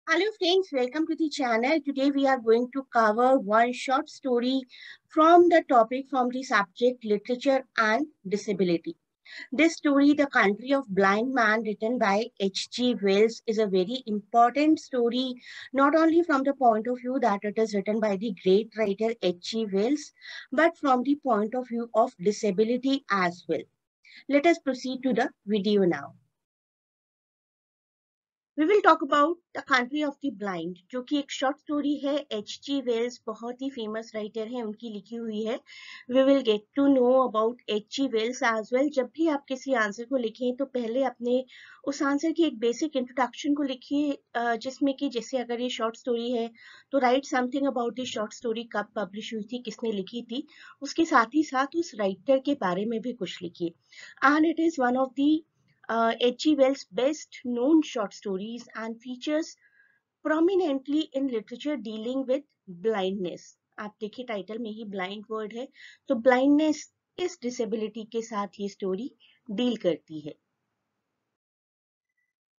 Hello friends, welcome to the channel. Today we are going to cover one short story from the topic from the subject literature and disability. This story, The Country of Blind Man, written by H.G. Wells, is a very important story, not only from the point of view that it is written by the great writer H.G. Wells, but from the point of view of disability as well. Let us proceed to the video now. We will talk about the country of the blind, जो कि एक short story है. H.G. Wales बहुत ही famous writer है, उनकी लिखी हुई है. We will get to know about H.G. Wells as well. जब भी आप किसी आंसर को लिखें तो पहले अपने उस आंसर की एक बेसिक इंट्रोडक्शन को लिखिए, जिसमें कि जैसे अगर ये शॉर्ट स्टोरी है तो right something about the short story, कब पब्लिश हुई थी, किसने लिखी थी, उसके साथ ही साथ उस राइटर के बारे में भी कुछ लिखिए. And it is one of the H.G. Wells' best known short stories and features prominently in literature dealing with blindness. आप देखिए टाइटल में ही ब्लाइंड वर्ड है, तो ब्लाइंडनेस इस डिसेबिलिटी के साथ ये स्टोरी डील करती है.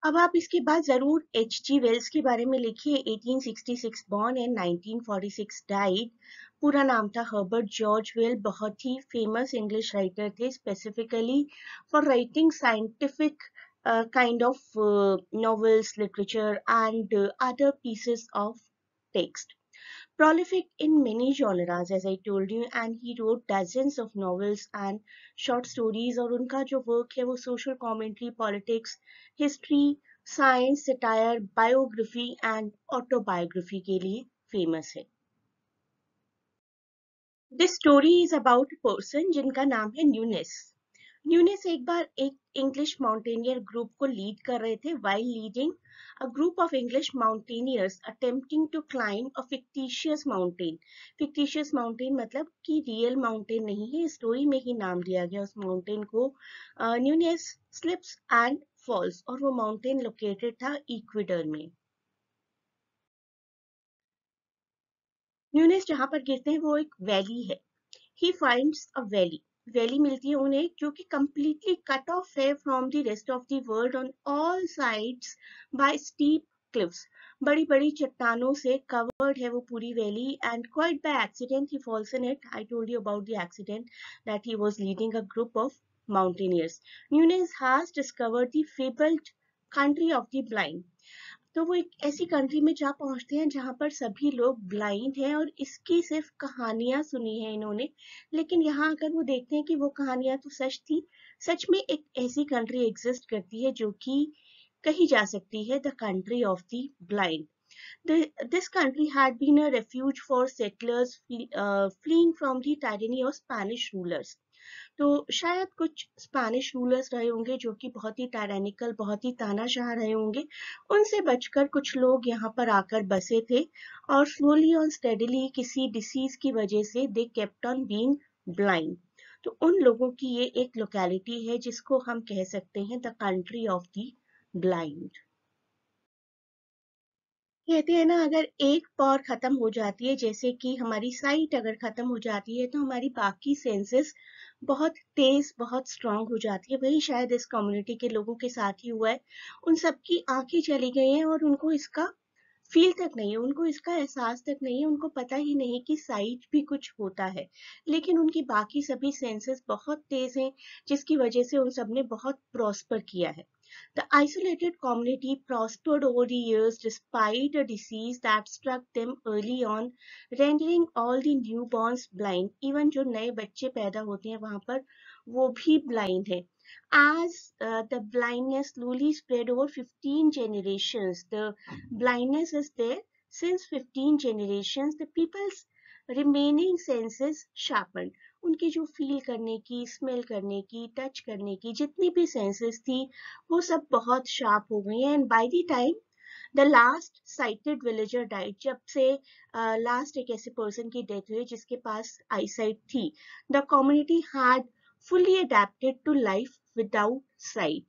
अब आप इसके बाद जरूर H.G. वेल्स के बारे में लिखिए. 1866 born and 1946 died. पूरा नाम था हर्बर्ट जॉर्ज वेल. बहुत ही फेमस इंग्लिश राइटर थे, specifically for writing scientific kind of novels, literature, and other pieces of text. Prolific in many genres, as I told you, and he wrote dozens of novels and short stories. और उनका जो work है वो social commentary, politics, history, science, satire, biography and autobiography के लिए famous है. This story is about a person जिनका नाम है न्यूनेस. न्यूनेस एक बार एक इंग्लिश माउंटेनियर ग्रुप को लीड कर रहे थे. while leading a group of English mountaineers attempting to climb a fictitious mountain. fictitious mountain मतलब कि रियल माउंटेन नहीं है, स्टोरी में ही नाम दिया गया उस माउंटेन को. न्यूनेस स्लिप्स एंड फॉल्स, और वो माउंटेन लोकेटेड था इक्वेडर में. न्यूनेस जहां पर गिरते हैं वो एक वैली है. he finds a valley. Valley मिलती है उन्हें जो कि completely cut off है from the rest of the world on all sides by steep cliffs. बड़ी बड़ी चट्टानों से covered है वो पूरी valley, and quite by accident he falls in it. I told you about the accident that he was leading a group of mountaineers. Nunez has discovered the fabled country of the blind. तो वो एक ऐसी country में जा पहुंचते हैं जहां पर सभी लोग ब्लाइंड हैं और इसकी सिर्फ कहानियां सुनी है इन्होंने. लेकिन यहाँ अगर वो देखते हैं कि वो कहानियां तो सच थी. सच में एक ऐसी कंट्री एग्जिस्ट करती है जो कि कही जा सकती है the country of the blind. This country had been a refuge for settlers fleeing from the tyranny of Spanish rulers. तो शायद कुछ स्पेनिश रूलर्स रहे होंगे जो कि बहुत ही टायरेनिकल, बहुत ही तानाशाह रहे होंगे. उनसे बचकर कुछ लोग यहाँ पर आकर बसे थे और स्लोली और स्टेडीली किसी डिसीज की वजह से they kept on being blind. तो उन लोगों की ये एक लोकेलिटी है जिसको हम कह सकते हैं the country of the blind. कहते हैं ना, अगर एक पावर खत्म हो जाती है, जैसे कि हमारी साइट अगर खत्म हो जाती है तो हमारी बाकी सेंसेस बहुत तेज, बहुत स्ट्रांग हो जाती है. वही शायद इस कम्युनिटी के लोगों के साथ ही हुआ है. उन सबकी आंखें चली गई हैं और उनको इसका फील तक नहीं है, उनको इसका एहसास तक नहीं है, उनको पता ही नहीं कि साइट भी कुछ होता है. लेकिन उनकी बाकी सभी सेंसेस बहुत तेज हैं, जिसकी वजह से उन सब ने बहुत प्रॉस्पर किया है. The isolated community prospered over the years despite a disease that struck them early on, rendering all the newborns blind. Even जो नए बच्चे पैदा होते हैं वहां पर वो भी blind है. As the blindness slowly spread over 15 generations, the blindness is there since 15 generations. The people's remaining senses sharpened. उनकी जो फील करने की, स्मेल करने की, टच करने की जितनी भी सेंसेस थी वो सब बहुत शार्प हो गई हैं. And by the time the last sighted villager died, जब से लास्ट एक ऐसे पर्सन की डेथ हुई जिसके पास आईसाइट थी, the community had fully adapted to life without sight.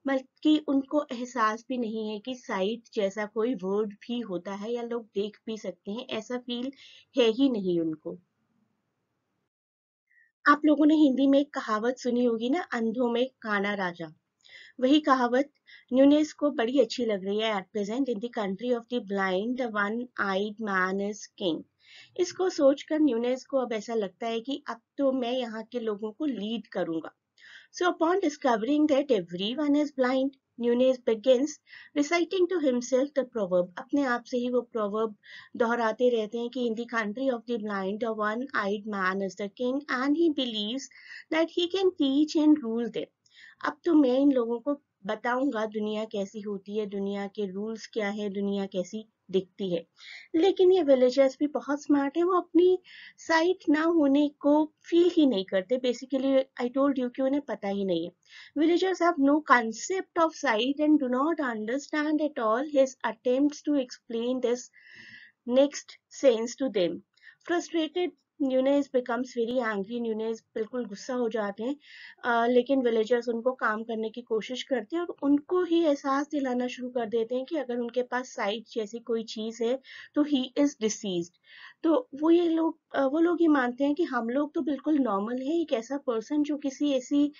बल्कि उनको एहसास भी नहीं है कि साइट जैसा कोई वर्ड भी होता है या लोग देख भी सकते हैं, ऐसा फील है ही नहीं उनको. आप लोगों ने हिंदी में एक कहावत सुनी होगी ना, अंधों में काना राजा. वही कहावत न्यूनेस को बड़ी अच्छी लग रही है। At present in the country of the blind the one eyed man is king. इसको सोचकर न्यूनेस को अब ऐसा लगता है कि अब तो मैं यहाँ के लोगों को लीड करूंगा। So upon discovering that everyone is blind, Nunez begins reciting to himself the proverb. अपने आप से ही वो proverb दोहराते रहते हैं कि in the country of the blind, a one-eyed man is the king, and he believes that he can teach and rule them. अब तो मैं इन लोगों को बताऊंगा दुनिया कैसी होती है, दुनिया के रूल्स क्या है, दुनिया कैसी दिखती है। लेकिन ये विलेजर्स भी बहुत स्मार्ट है, वो अपनी साइट ना होने को फील ही नहीं करते। बेसिकली आई टोल्ड यू कि उन्हें पता ही नहीं है। Villagers have no concept of sight and do not understand at all his attempts to explain this next sense to them. Frustrated, Nunez becomes very angry. Nunez बिल्कुल गुस्सा हो जाते हैं, लेकिन विलेजर्स उनको काम करने की कोशिश करते हैं और उनको ही एहसास दिलाना शुरू कर देते हैं कि अगर उनके पास साइट जैसी कोई चीज है तो ही इज डिसीज्ड। तो वो लोग ये मानते हैं कि हम लोग तो बिल्कुल नॉर्मल है। एक ऐसा पर्सन जो किसी ऐसी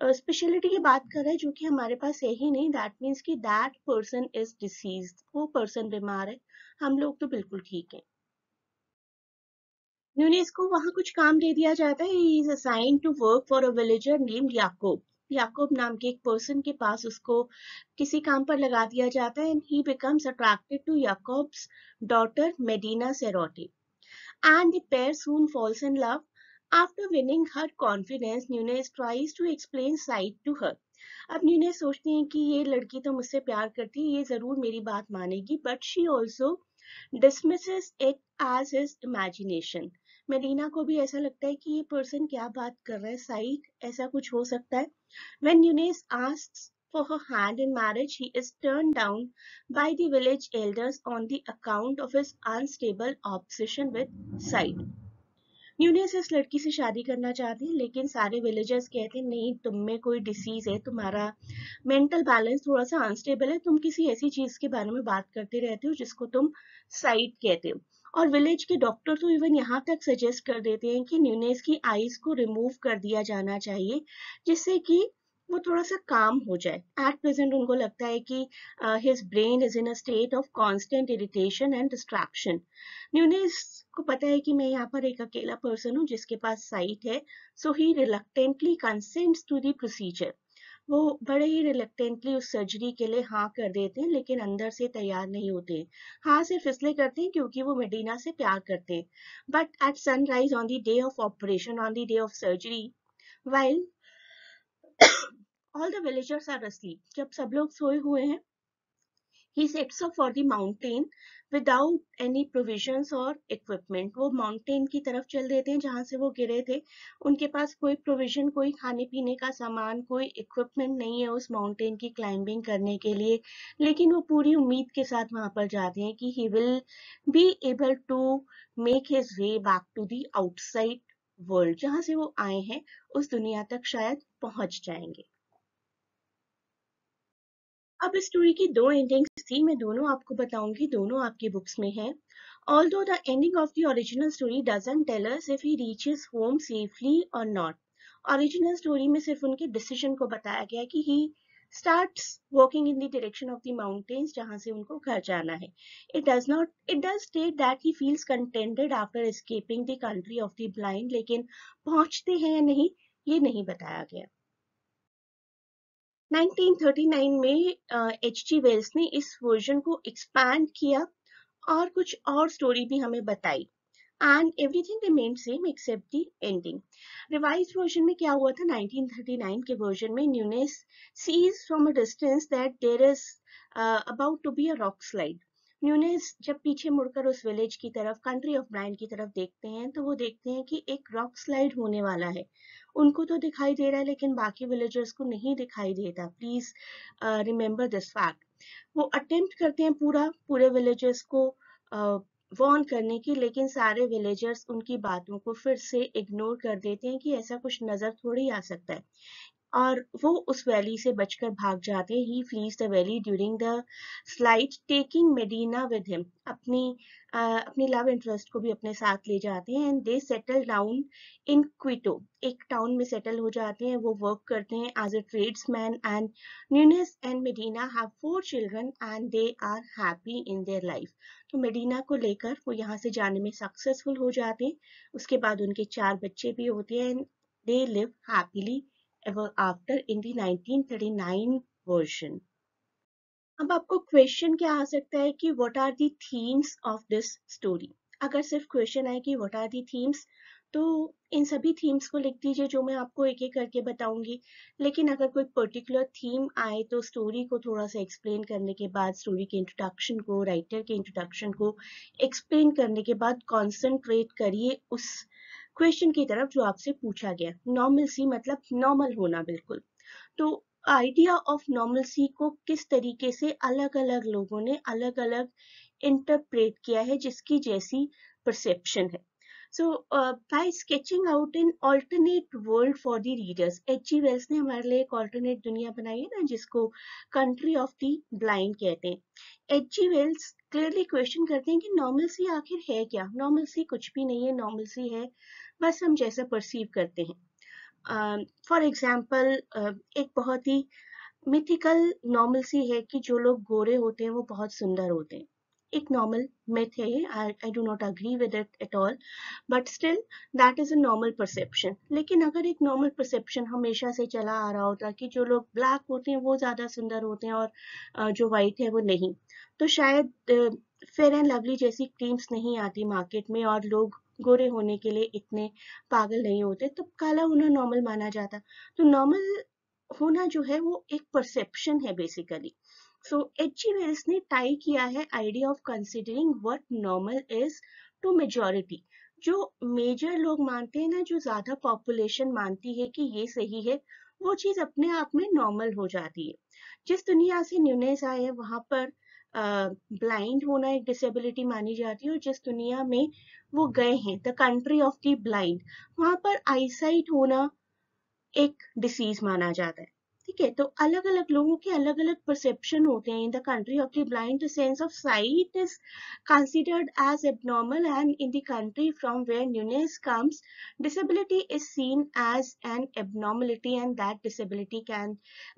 स्पेशलिटी की बात कर रहा है जो कि हमारे पास है ही नहीं, दैट मीन्स कि दैट पर्सन इज डिसीज्ड, वो पर्सन बीमार है, हम लोग तो बिल्कुल ठीक है। यूनिस को वहां कुछ काम दे दिया जाता है। He is assigned to work for a villager named Yacob. Yacob नाम के एक पर्सन के पास उसको किसी काम पर लगा दिया जाता है and he becomes attracted to Yacob's daughter Medina Sarote and the pair soon falls in love. After winning her confidence, Nunez tries to explain sight to her. अब न्यूनेस सोचती हैं कि ये लड़की तो मुझसे प्यार करती है, ये जरूर मेरी बात मानेगी, but she also dismisses it as his imagination. Melaena को भी ऐसा लगता है कि ये पर्सन क्या बात कर रहा है, साइट ऐसा कुछ हो सकता है। When Eunice asks for her hand in marriage, he is turned down by the village elders on the account of his unstable obsession with sight. Younis इस लड़की से शादी करना चाहती है, लेकिन सारे विलेजर्स कहते हैं नहीं, तुम में कोई डिसीज है, तुम्हारा मेंटल बैलेंस थोड़ा सा अनस्टेबल है, तुम किसी ऐसी चीज के बारे में बात करते रहते हो जिसको तुम साइट कहते हो। और विलेज के डॉक्टर तो इवन यहाँ तक सजेस्ट कर देते हैं कि न्यूनेस की आईज को रिमूव कर दिया जाना चाहिए, जिससे कि वो थोड़ा सा काम हो जाए। एट प्रेजेंट उनको लगता है कि his brain is in a state of constant irritation and distraction. Newness को पता है कि मैं यहाँ पर एक अकेला पर्सन हूँ जिसके पास साइट है, so he reluctantly consents to the procedure. वो बड़े ही रिलक्टेंटली उस सर्जरी के लिए हाँ कर देते हैं, लेकिन अंदर से तैयार नहीं होते। हाँ सिर्फ इसलिए करते हैं क्योंकि वो मेडिना से प्यार करते हैं। But at sunrise on the day of operation, on the day of surgery, while all the villagers are asleep, जब सब लोग सोए हुए हैं, he sets off for the mountain without any provisions or equipment. वो माउंटेन की तरफ चल देते हैं जहां से वो गिरे थे। उनके पास कोई प्रोविजन, कोई खाने पीने का सामान, कोई इक्विपमेंट नहीं है उस माउंटेन की क्लाइंबिंग करने के लिए, लेकिन वो पूरी उम्मीद के साथ वहां पर जाते हैं कि he will be able to make his way back to the outside world, जहां से वो आए हैं उस दुनिया तक शायद पहुंच जाएंगे। अब इस स्टोरी की दो एंडिंग्स थी, मैं दोनों आपको बताऊंगी, दोनों आपकी बुक्स में है। Although the ending of the original story doesn't tell us if he reaches home safely or not. Original story में सिर्फ उनके डिसीजन को बताया गया कि he starts walking in the direction of the mountains, जहां से उनको घर जाना है। It does state that he feels contented after escaping the country of the blind, लेकिन पहुंचते हैं या नहीं ये नहीं बताया गया। 1939 में H.G. वेल्स ने इस वर्जन को एक्सपैंड किया और कुछ और स्टोरी भी हमें बताई, and everything remained same except the ending. Revised version में क्या हुआ था, 1939 के वर्जन में Nunez sees from a distance that there is about to be a rock slide. Nunez जब पीछे मुड़कर उस विलेज की तरफ, कंट्री ऑफ ब्लाइंड की तरफ देखते हैं, तो वो देखते हैं कि एक रॉक स्लाइड होने वाला है। उनको तो दिखाई दे रहा है लेकिन बाकी विलेजर्स को नहीं दिखाई देता। Please remember this fact. वो अटेम्प्ट करते हैं पूरे विलेजर्स को वार्न करने की, लेकिन सारे विलेजर्स उनकी बातों को फिर से इग्नोर कर देते हैं कि ऐसा कुछ नजर थोड़ी आ सकता है। और वो उस वैली से बचकर भाग जाते हैं। He flees the valley during the slide taking Medina with him. अपनी लव इंटरेस्ट को भी अपने साथ ले जाते हैं। And they settle down in Quito, एक टाउन में सेटल हो जाते हैं। वो वर्क करते हैं as a tradesman. And Nunez and Medina have 4 children and they are happy in their life. तो मेडिना को लेकर वो यहाँ से जाने में सक्सेसफुल हो जाते हैं। उसके बाद उनके 4 बच्चे भी होते हैं। They live happily ever after in the 1939 version. अब आपको क्वेश्चन क्या आ सकता है कि what are the themes of this story. अगर सिर्फ क्वेश्चन आए कि व्हाट आर दी थीम्स, तो इन सभी थीम्स को लिख दीजिए जो मैं आपको एक एक करके बताऊंगी। लेकिन अगर कोई पर्टिकुलर थीम आए तो स्टोरी को थोड़ा सा एक्सप्लेन करने के बाद, स्टोरी के इंट्रोडक्शन को, राइटर के इंट्रोडक्शन को एक्सप्लेन करने के बाद कॉन्सेंट्रेट करिए उस क्वेश्चन की तरफ जो आपसे पूछा गया। नॉर्मलसी मतलब नॉर्मल होना बिल्कुल। तो आइडिया ऑफ नॉर्मलसी को किस तरीके से अलग अलग लोगों ने अलग अलग इंटरप्रेट किया है, जिसकी जैसी परसेप्शन है। So by sketching out an alternate world for the readers, H G. Wells ने हमारे लिए एक ऑल्टरनेट दुनिया बनाई है ना, जिसको कंट्री ऑफ द ब्लाइंड कहते हैं। एच.जी. वेल्स क्लियरली क्वेश्चन करते हैं कि नॉर्मलसी आखिर है क्या। नॉर्मलसी कुछ भी नहीं है, नॉर्मलसी है बस हम जैसा परसीव करते हैं। फॉर एग्जाम्पल एक बहुत ही मिथिकल नॉर्मलसी है कि जो लोग गोरे होते हैं वो बहुत सुंदर होते हैं। एक नॉर्मल मिथ है ये, I do not agree with it at all, but still that is a normal perception. लेकिन अगर एक नॉर्मल परसेप्शन हमेशा से चला आ रहा होता कि जो लोग ब्लैक होते हैं वो ज्यादा सुंदर होते हैं और जो वाइट है वो नहीं, तो शायद फेयर एंड लवली जैसी क्रीम्स नहीं आती मार्केट में और लोग गोरे होने के लिए इतने पागल नहीं होते, तो काला होना नॉर्मल माना जाता। तो नॉर्मल होना जो है वो एक परसेप्शन है बेसिकली। So H G. वेल्स ने टाई किया है idea of considering what normal is to majority. जो मेजर लोग मानते हैं ना, जो ज्यादा पॉपुलेशन मानती है कि ये सही है, वो चीज अपने आप में नॉर्मल हो जाती है। जिस दुनिया से न्यूनेस आए हैं वहां पर ब्लाइंड होना एक डिसेबिलिटी मानी जाती है, और जिस दुनिया में वो गए हैं, the country of the blind, वहां पर आईसाइट होना एक डिसीज माना जाता है। ठीक है, तो अलग अलग लोगों के अलग अलग परसेप्शन होते हैं। In the country of the blind the sense of sight is considered as abnormal, and in the country from where Nunez comes disability is seen as an abnormality, and that disability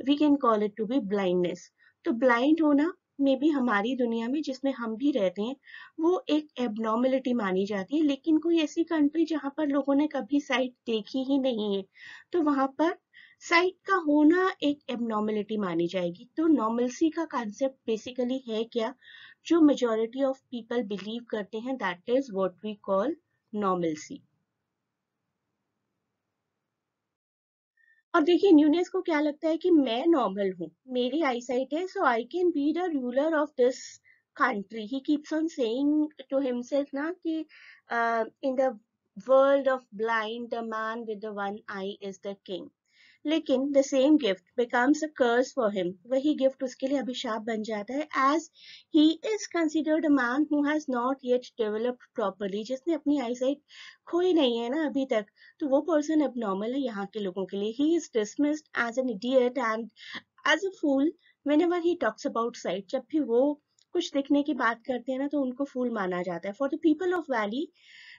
we can call it to be blindness. तो blind होना में भी हमारी दुनिया में जिसमें हम भी रहते हैं वो एक एबनॉर्मलिटी मानी जाती है। लेकिन कोई ऐसी कंट्री जहां पर लोगों ने कभी साइट देखी ही नहीं है, तो वहां पर साइट का होना एक एबनॉर्मलिटी मानी जाएगी। तो नॉर्मलसी का कॉन्सेप्ट बेसिकली है क्या, जो मेजॉरिटी ऑफ पीपल बिलीव करते हैं, that is what we call normalcy. और देखिए न्यूनेस को क्या लगता है कि मैं नॉर्मल हूँ, मेरी आईसाइट है, so I can be the ruler of this country. He keeps on saying to himself ना कि in the world of blind the man with the one eye is the king. लेकिन the same gift becomes a curse for him, वही gift उसके लिए अभिशाप बन जाता है, as he is considered a man who has not yet developed properly. जिसने अपनी आईसाइट खोई नहीं है ना अभी तक, तो वो पर्सन एबनॉर्मल है यहाँ के लोगों के लिए। He is dismissed as an idiot and as a fool whenever he talks about sight. जब भी वो कुछ दिखने की बात करते हैं ना, तो उनको फूल माना जाता है। For the people of valley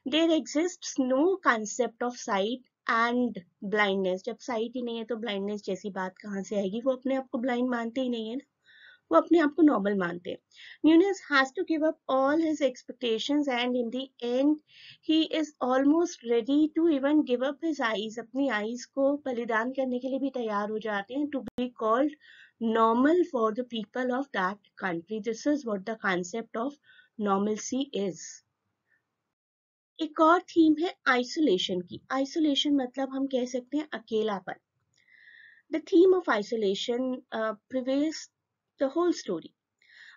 there exists no concept of sight and blindness. जब साइट ही नहीं है तो ब्लाइंडनेस जैसी बात कहाँ से आएगी। वो अपने आप को ब्लाइंड मानते ही नहीं है ना, वो अपने आप को नॉर्मल मानते हैं। Nunez has to give up all his expectations, and in the end he is almost ready to even give up his eyes. अपनी आईज को बलिदान करने के लिए भी तैयार हो जाते हैं, to be called normal for the people of that country. This is what the concept of normalcy is. एक और थीम है आइसोलेशन की। आइसोलेशन मतलब हम कह सकते हैं अकेलापन। The theme of isolation prevails the whole story.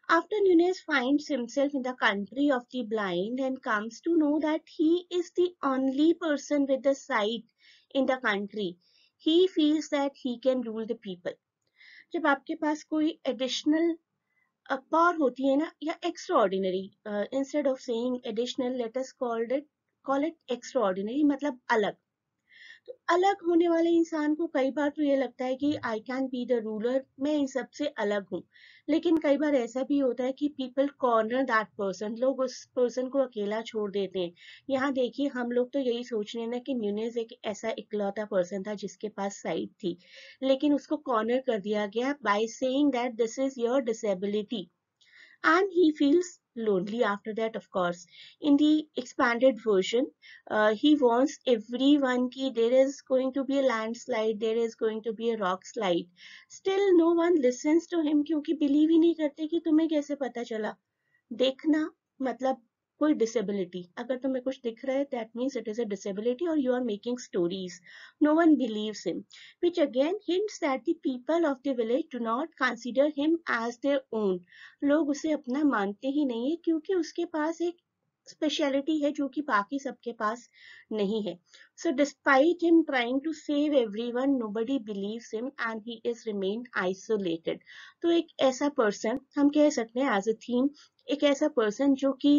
After Nunez finds himself in the country of the blind and comes to know that he is the only person with the sight in the country, he feels that he can rule the people. जब आपके पास कोई additional power होती है ना, या extra ordinary, instead of saying additional let us call it extra ordinary, मतलब अलग। तो अलग होने वाले इंसान को कई बार तो ये लगता है कि आई कैन बी द रूलर, मैं इन सबसे अलग हूँ। लेकिन कई बार ऐसा भी होता है कि पीपल कॉर्नर दैट पर्सन, लोग उस पर्सन को अकेला छोड़ देते हैं। यहाँ देखिए, हम लोग तो यही सोच रहे हैं ना कि न्यूनेस एक ऐसा इकलौता पर्सन था जिसके पास साइट थी, लेकिन उसको कॉर्नर कर दिया गया by saying that this is your disability, and he feels lonely after that. Of course, in the expanded version, he wants everyone ki there is going to be a landslide, there is going to be a rock slide. Still no one listens to him क्योंकि believe ही नहीं करते कि तुम्हें कैसे पता चला। देखना मतलब कोई डिसेबिलिटी, अगर तुम्हें कुछ दिख रहा है that means it is a disability और you are making stories, no one believes him, which again hints that the people of the village do not consider him as their own. लोग उसे अपना मानते ही नहीं है क्योंकि उसके पास एक स्पेशलिटी है जो कि बाकी सबके पास नहीं है. So despite him trying to save everyone, nobody believes him and he is remained isolated. तो एक ऐसा पर्सन हम कह सकते हैं एज अ थीम, एक ऐसा पर्सन जो कि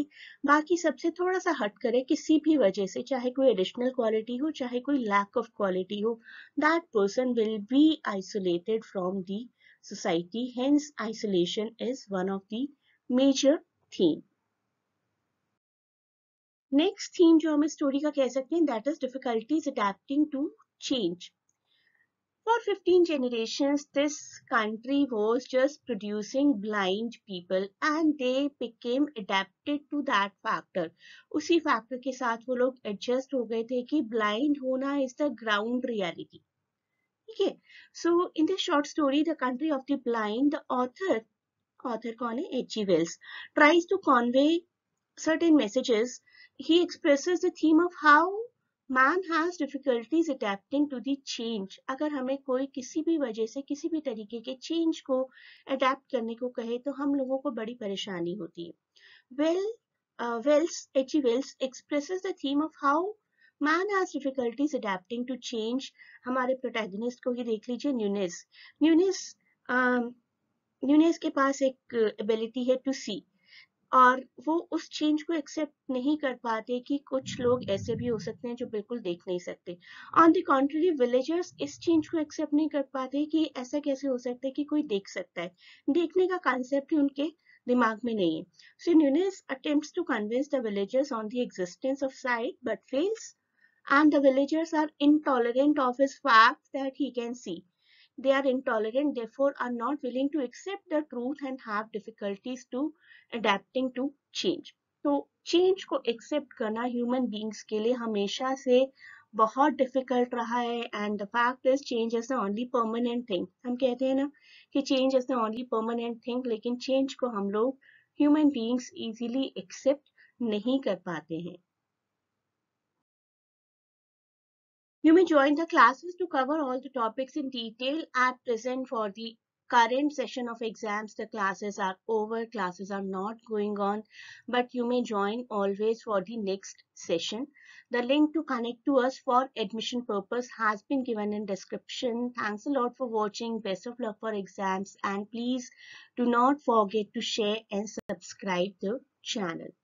बाकी सबसे थोड़ा सा हट करे किसी भी वजह से, चाहे कोई एडिशनल क्वालिटी हो चाहे कोई लैक ऑफ क्वालिटी हो, that person will be isolated from the society. Hence isolation is one of the major theme. Next theme जो हम इस स्टोरी का कह सकते हैं that is difficulties adapting to change. For 15 generations, this country was just producing blind people and they became adapted to that factor. उसी factor के साथ वो लोग adjust हो गए थे कि blind होना is the ground reality. ठीक है. So in this short story, The Country of the Blind, the author कौन है? H.G. Wells tries to convey certain messages. He expresses the theme of how man has difficulties adapting to the change. अगर हमें कोई किसी भी वजह से किसी भी तरीके के चेंज को अडेप्ट करने को कहे तो हम लोगों को बड़ी परेशानी होती है. H.G. Wells expresses the theme of how man has difficulties adapting to change. हमारे प्रोटैगनिस्ट को ही देख लीजिए, न्यूनेस के पास एक एबिलिटी है टू सी, और वो उस चेंज को एक्सेप्ट नहीं कर पाते कि कुछ लोग ऐसे भी हो सकते हैं जो बिल्कुल देख नहीं सकते. ऑन द कॉन्ट्ररी, विलेजर्स इस चेंज को एक्सेप्ट नहीं कर पाते कि ऐसा कैसे हो सकता है कि कोई देख सकता है. देखने का कॉन्सेप्ट ही उनके दिमाग में नहीं है. So Nunez attempts to convince the villagers on the existence of sight but fails, and the villagers are intolerant of his fact that he can see. They are intolerant, therefore are not willing to accept the truth and have difficulties to adapting to change. तो change को accept करना human beings के लिए हमेशा से बहुत difficult रहा है, and the fact is change is the only permanent thing. हम कहते हैं ना कि change is the only permanent thing, लेकिन change को हम लोग human beings easily accept नहीं कर पाते हैं. You may join the classes to cover all the topics in detail. At present, for the current session of exams, the classes are over, classes are not going on, but you may join always for the next session. The link to connect to us for admission purpose has been given in description. Thanks a lot for watching. Best of luck for exams, and please do not forget to share and subscribe the channel.